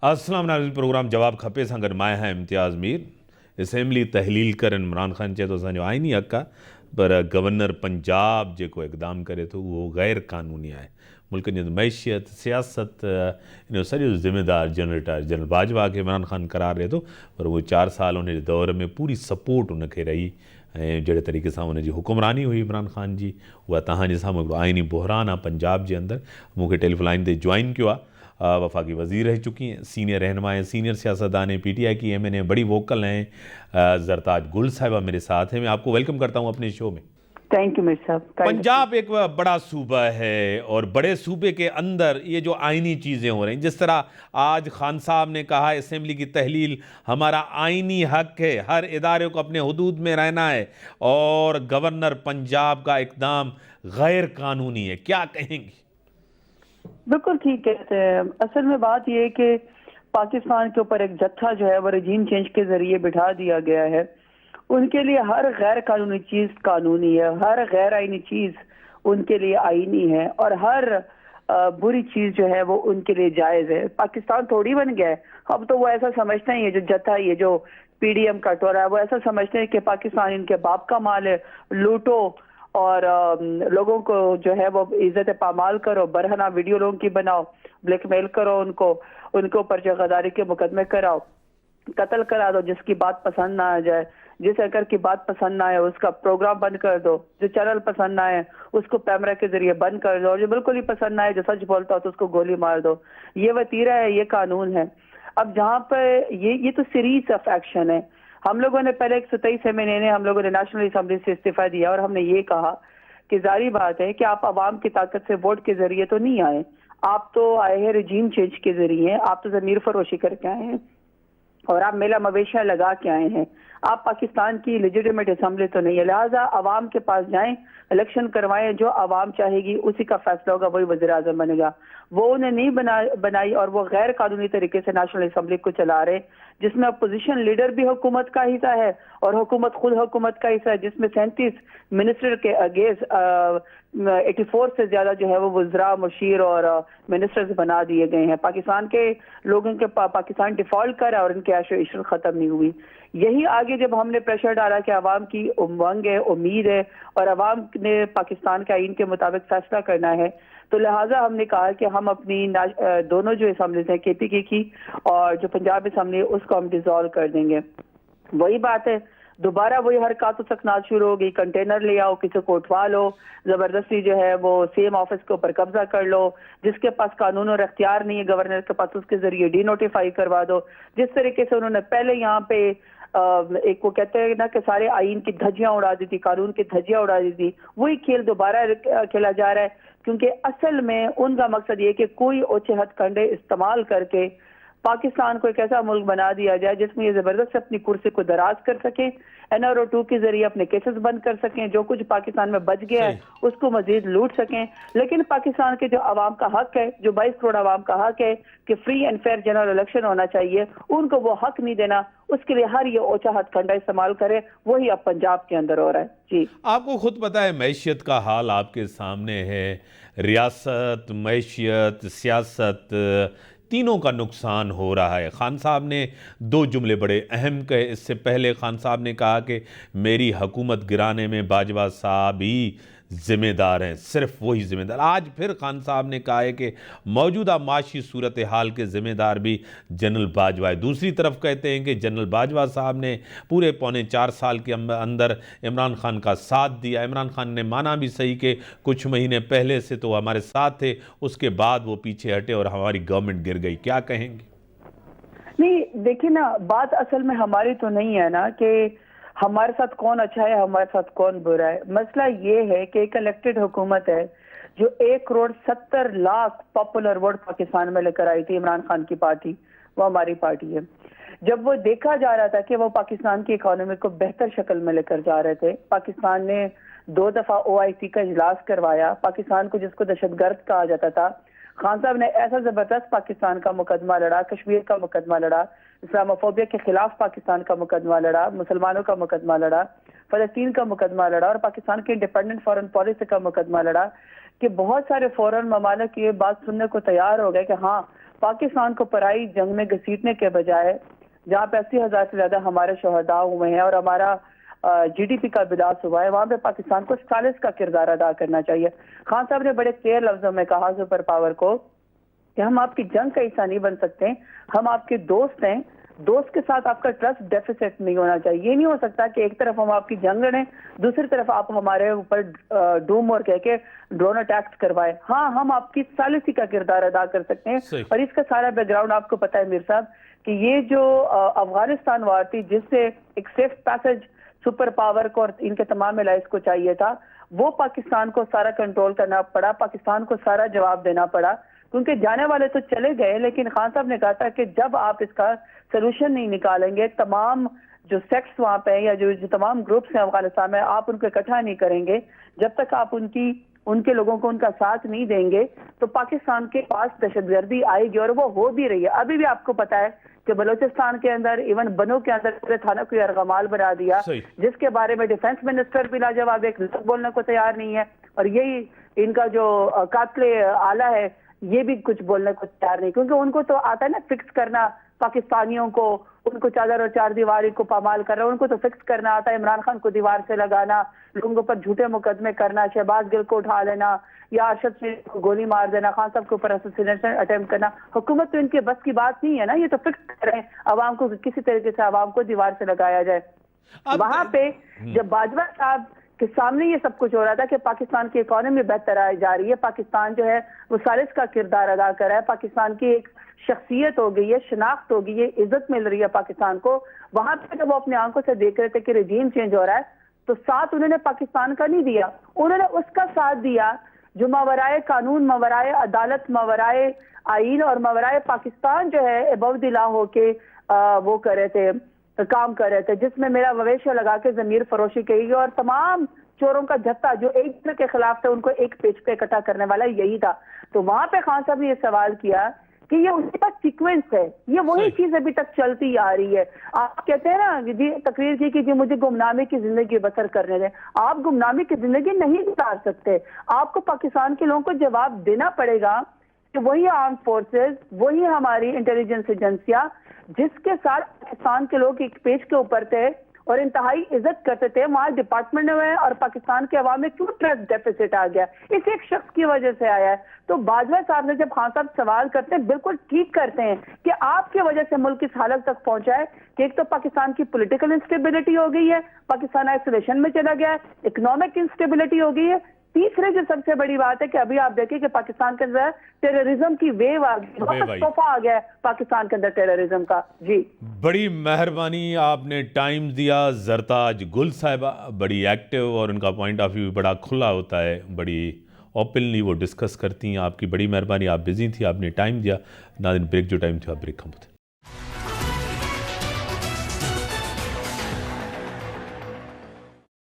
अस्सलाम वालेकुम। प्रोग्राम जवाब खपे सां गॾु मां आहियां इम्तियाज़ मीर। असेंबली तहलील करनि इमरान ख़ान चए थो असांजो आइनी हक़ आहे, पर गवर्नर पंजाब जेको इक़दाम करे थो उहो गैर क़ानूनी आहे। मुल्क जी मैशियत सियासत इन जो सॼो ज़िम्मेदार जनरल बाजवा खे इमरान ख़ान करार ॾिए थो, पर उहो 4 साल उन जे दौर में पूरी सपोर्ट उनखे रही ऐं जहिड़े तरीक़े सां उनजी हुकुमरानी हुई इमरान ख़ान जी, उहा तव्हांजे साम्हूं हिकिड़ो आइनी बहरान आहे पंजाब जे अंदरि। मूंखे टेलीफोन लाइन ते ज्वाइन कियो आहे वफाकी वज़ीर रह चुकी हैं, सीनियर रहनुमा हैं, सीनियर सियासतदान हैं, PTI की MNA बड़ी वोकल हैं, ज़रताज गुल साहिबा मेरे साथ हैं। मैं आपको वेलकम करता हूं अपने शो में। थैंक यू मिर्ज़ा साहब। पंजाब एक बड़ा सूबा है और बड़े सूबे के अंदर ये जो आइनी चीज़ें हो रही हैं, जिस तरह आज खान साहब ने कहा असेंबली की तहलील हमारा आइनी हक है, हर इदारे को अपने हुदूद में रहना है, और गवर्नर पंजाब का इक़दाम गैर कानूनी है, क्या कहेंगी? बिल्कुल ठीक कहते हैं। असल में बात यह है कि पाकिस्तान के ऊपर एक जत्था जो है वो रजीम चेंज के जरिए बिठा दिया गया है। उनके लिए हर गैर कानूनी चीज कानूनी है, हर गैर आईनी चीज उनके लिए आईनी है, और हर बुरी चीज जो है वो उनके लिए जायज है। पाकिस्तान थोड़ी बन गया है, अब तो वो ऐसा समझते हैं, ये जो जत्था, ये जो PDM का टोरा है, वो ऐसा समझते हैं कि पाकिस्तान इनके बाप का माल है, लूटो और लोगों को जो है वो इज्जत पामाल करो, बरहना वीडियो लोगों की बनाओ, ब्लैकमेल करो उनको, उनके ऊपर जो गद्दारी के मुकदमे कराओ, कत्ल करा दो, जिसकी बात पसंद ना आ जाए, जिस एंकर की बात पसंद ना आए उसका प्रोग्राम बंद कर दो, जो चैनल पसंद ना आए उसको कैमरा के जरिए बंद कर दो, और जो बिल्कुल ही पसंद ना आए, जो सच बोलता हो तो उसको गोली मार दो। ये वतीरा है, ये कानून है। अब जहाँ पर ये तो सीरीज ऑफ एक्शन है। हम लोगों ने पहले 123 MNA ने हम लोगों ने नेशनल असेंबली से इस्तीफा दिया, और हमने ये कहा कि जारी बात है कि आप अवाम की ताकत से वोट के जरिए तो नहीं आए, आप तो आए हैं रजीम चेंज के जरिए, आप तो ज़मीर फरोशी करके आए हैं और आप मेला मवेशियाँ लगा के आए हैं। आप पाकिस्तान की लेजिटिमेट असेंबली तो नहीं है, लिहाजा अवाम के पास जाएं, इलेक्शन करवाएं, जो अवाम चाहेगी उसी का फैसला होगा, वही वज़ीर आज़म बनेगा। वो उन्हें नहीं बनाई और वो गैर कानूनी तरीके से नेशनल असेंबली को चला रहे, जिसमें अपोजिशन लीडर भी हुकूमत का हिस्सा है और हुकूमत खुद हुकूमत का हिस्सा है, जिसमें 37 मिनिस्टर के अगेंस्ट 84 से ज्यादा जो है वो वज़रा, मुशीर और मिनिस्टर्स बना दिए गए हैं। पाकिस्तान के लोगों के पाकिस्तान डिफॉल्ट कर है और इनकी आशो इशरत खत्म नहीं हुई। यही आगे जब हमने प्रेशर डाला कि अवाम की उमंग है, उम्मीद है, और अवाम ने पाकिस्तान के आइन के मुताबिक फैसला करना है, तो लिहाजा हमने कहा कि हम अपनी दोनों जो असम्बलीज हैं, KPK की और जो पंजाब असम्बली है, उसको हम डिसॉल्व कर देंगे। वही बात है, दोबारा वही हरकत तो सकनात शुरू हो गई, कंटेनर ले आओ, किसी को उठवा लो, जबरदस्ती जो है वो सेम ऑफिस के ऊपर कब्जा कर लो, जिसके पास कानून और अख्तियार नहीं है गवर्नर के पास, उसके जरिए डीनोटिफाई करवा दो। जिस तरीके से उन्होंने पहले यहाँ पे एक वो कहते हैं ना कि सारे आइन की धज्जियां उड़ा दी थी, कानून की धज्जियां उड़ा दी थी, वही खेल दोबारा खेला जा रहा है। क्योंकि असल में उनका मकसद ये कि कोई ओछे हथकंडे इस्तेमाल करके पाकिस्तान को एक ऐसा मुल्क बना दिया जाए जिसमें ये जबरदस्त अपनी कुर्सी को दराज कर सके, NRO 2 के जरिए अपने केसेस बंद कर सकें, जो कुछ पाकिस्तान में बच गया है उसको मजीद लूट सकें। लेकिन पाकिस्तान के जो आवाम का हक है, जो 22 करोड़ आवाम का हक है कि free and fair general election होना चाहिए, उनको वो हक नहीं देना, उसके लिए हर ये ओछा हथकंडा इस्तेमाल करे, वही अब पंजाब के अंदर हो रहा है। जी, आपको खुद पता है मैशियत का हाल आपके सामने है, रियासत, मैशियत, सियासत, तीनों का नुकसान हो रहा है। खान साहब ने 2 जुमले बड़े अहम कहे। इससे पहले खान साहब ने कहा कि मेरी हुकूमत गिराने में बाजवा साहब ही ज़िम्मेदार हैं, सिर्फ वही ज़िम्मेदार। आज फिर खान साहब ने कहा है कि मौजूदा माशी सूरत हाल के ज़िम्मेदार भी जनरल बाजवा है। दूसरी तरफ कहते हैं कि जनरल बाजवा साहब ने पूरे पौने 4 साल के अंदर इमरान खान का साथ दिया। इमरान खान ने माना भी सही कि कुछ महीने पहले से तो हमारे साथ थे, उसके बाद वो पीछे हटे और हमारी गवर्नमेंट गिर गई। क्या कहेंगे? नहीं देखिए ना, बात असल में हमारी तो नहीं है ना कि हमारे साथ कौन अच्छा है, हमारे साथ कौन बुरा है। मसला ये है कि एक इलेक्टेड हुकूमत है जो 1,70,00,000 पॉपुलर वोट पाकिस्तान में लेकर आई थी, इमरान खान की पार्टी, वो हमारी पार्टी है। जब वो देखा जा रहा था कि वो पाकिस्तान की इकोनॉमी को बेहतर शक्ल में लेकर जा रहे थे, पाकिस्तान ने 2 दफा OIC का इजलास करवाया, पाकिस्तान को जिसको दहशतगर्द कहा जाता था, खान साहब ने ऐसा जबरदस्त पाकिस्तान का मुकदमा लड़ा, कश्मीर का मुकदमा लड़ा, इस्लामोफोबिया के खिलाफ पाकिस्तान का मुकदमा लड़ा, मुसलमानों का मुकदमा लड़ा, फलस्तीन का मुकदमा लड़ा, और पाकिस्तान के इंडिपेंडेंट फॉरेन पॉलिसी का मुकदमा लड़ा, कि बहुत सारे फॉरेन ममालिक ये बात सुनने को तैयार हो गए कि हाँ, پاکستان کو پرائی جنگ میں گھسیٹنے کے بجائے جہاں پہ 80,000 سے زیادہ ہمارے شہداء ہوئے ہیں اور ہمارا جی ڈی پی کا بلاس ہوا ہے، وہاں پہ پاکستان کو ثالث کا کردار ادا کرنا چاہیے۔ خان صاحب نے بڑے کلیئر لفظوں میں کہا سپر پاور کو کہ ہم آپ کی جنگ کا حصہ نہیں بن سکتے، ہم آپ کے دوست ہیں، دوست کے ساتھ آپ کا ٹرسٹ ڈیفیسٹ نہیں ہونا چاہیے۔ یہ نہیں ہو سکتا کہ ایک طرف ہم آپ کی جنگ لڑیں، دوسری طرف آپ ہمارے اوپر ڈوم اور کہہ کے ڈرون اٹیکس کروائے۔ ہاں ہم آپ کی ثالثی کا کردار ادا کر سکتے ہیں، اور اس کا سارا بیک گراؤنڈ آپ کو پتا ہے میر صاحب کہ یہ جو افغانستان وار تھی جس سے ایک سیف پیسج سپر پاور کو اور ان کے تمام الائز کو چاہیے تھا، وہ پاکستان کو سارا کنٹرول کرنا پڑا، پاکستان کو سارا جواب دینا پڑا، کیونکہ جانے والے تو چلے گئے لیکن خان صاحب نے کہا تھا کہ جب آپ اس کا سلوشن نہیں نکالیں گے، تمام جو سیکٹس وہاں پہ یا جو تمام گروپس ہیں افغانستان میں، آپ ان کو اکٹھا نہیں کریں گے، جب تک آپ ان کے لوگوں کو ان کا ساتھ نہیں دیں گے تو پاکستان کے پاس دہشت گردی آئے گی، اور وہ ہو بھی رہی ہے۔ ابھی بھی آپ کو پتا ہے کہ بلوچستان کے اندر ایون بنو کے اندر پورے تھانہ کو یرغمال بنا دیا، جس کے بارے میں ڈیفنس منسٹر بھی لاجواب ایک لفظ بولنے کو تیار نہیں ہے، اور یہی ان کا جو قاتل آلہ ہے یہ بھی کچھ بولنے کو تیار نہیں، کیونکہ ان کو تو آتا ہے نا فکس کرنا پاکستانیوں کو، ان کو چادر اور چار دیواری کو پامال کرنا، ان کو تو فکس کرنا آتا ہے، عمران خان کو دیوار سے لگانا، لوگوں پر جھوٹے مقدمے کرنا، شہباز گل کو اٹھا لینا یا ارشد شریف کو گولی مار دینا، خان صاحب کے اوپر اساسینیشن اٹیمپٹ کرنا۔ حکومت تو ان کے بس کی بات نہیں ہے نا، یہ تو فکس کریں عوام کو، کسی طریقے سے عوام کو دیوار سے لگایا جائے۔ وہاں پہ جب باجوہ صاحب کے سامنے یہ سب کچھ ہو رہا تھا کہ پاکستان کی اکانومی بہتر آئی جا رہی ہے، پاکستان جو ہے وہ ثالث کا کردار ادا کر رہا ہے، پاکستان کی ایک شخصیت ہو گئی ہے، شناخت ہو گئی ہے، عزت مل رہی ہے پاکستان کو، وہاں پہ جب وہ اپنے آنکھوں سے دیکھ رہے تھے کہ رجیم چینج ہو رہا ہے تو ساتھ انہوں نے پاکستان کا نہیں دیا، انہوں نے اس کا ساتھ دیا جو ماورائے قانون، ماورائے عدالت، ماورائے آئین اور ماورائے پاکستان جو ہے ابو دی لا ہو کے وہ کر رہے تھے، کام کر رہے تھے، جس میں میرا مویشیہ لگا کے ضمیر فروشی کی گئی، اور تمام چوروں کا جھتہ جو ایک دوسرے کے خلاف تھا ان کو ایک پیج پہ اکٹھا کرنے والا یہی تھا۔ تو وہاں پہ خان صاحب نے یہ سوال کیا کہ یہ اسی کا سیکوینس ہے، یہ وہی چیز ابھی تک چلتی آ رہی ہے۔ آپ کہتے ہیں نا جی تقریر کی کہ جی مجھے گمنامی کی زندگی بسر کرنے دیں، آپ گمنامی کی زندگی نہیں گزار سکتے، آپ کو پاکستان کے لوگوں کو جواب دینا پڑے گا کہ وہی آرم فورسز، وہی ہماری انٹیلیجنس ایجنسیاں جس کے ساتھ پاکستان کے لوگ ایک پیج کے اوپر تھے اور انتہائی عزت کرتے تھے، وہاں ڈپارٹمنٹ میں اور پاکستان کے عوام میں کیوں ٹرسٹ ڈیفیسٹ آ گیا؟ اس ایک شخص کی وجہ سے آیا ہے۔ تو باجوہ صاحب نے جب خان صاحب سوال کرتے ہیں بالکل ٹھیک کرتے ہیں کہ آپ کی وجہ سے ملک اس حالت تک پہنچا ہے کہ ایک تو پاکستان کی پولیٹیکل انسٹیبلٹی ہو گئی ہے، پاکستان آئسولیشن میں چلا گیا ہے، اکنامک انسٹیبلٹی ہو گئی ہے، تیسرے جو سب سے بڑی بات ہے کہ ابھی آپ دیکھیں کہ پاکستان کے اندر ٹیررزم کی ویو آ گئی، بہت توفہ آ گیا ہے پاکستان کے اندر ٹیررزم کا۔ جی بڑی مہربانی، آپ نے ٹائم دیا۔ زرتاج گل صاحبہ بڑی ایکٹیو اور ان کا پوائنٹ آف ویو بڑا کھلا ہوتا ہے، بڑی اوپنلی وہ ڈسکس کرتی ہیں۔ آپ کی بڑی مہربانی، آپ بزی تھی، آپ نے ٹائم دیا۔ ناظرین بریک جو ٹائم تھا بریک ہم